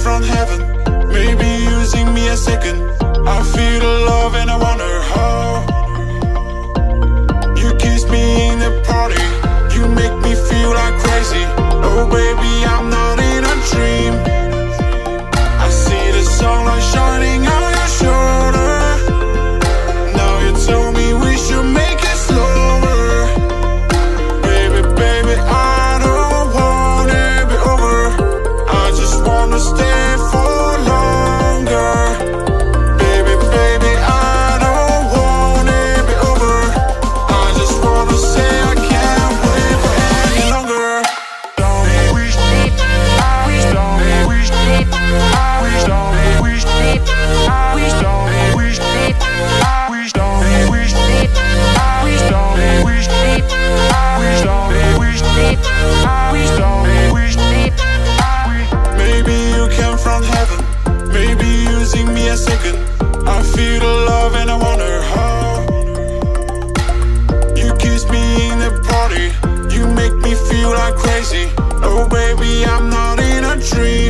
from heaven, maybe using me a second. I feel the love and I wonder how. You kiss me in the party, you make me feel like crazy. Oh baby, I'm not in a dream. I see the sunlight shining on your shoulder. Now you tell me we should make it slower. Baby, baby, I don't want it be over. I just wanna stay for longer. Baby, baby, I don't want it be over. I just wanna say I can't wait for any longer. Maybe you came from heaven, maybe using me a second. I feel the love and I wonder how. You kiss me in the party, you make me feel like crazy. Oh baby, I'm not in a dream.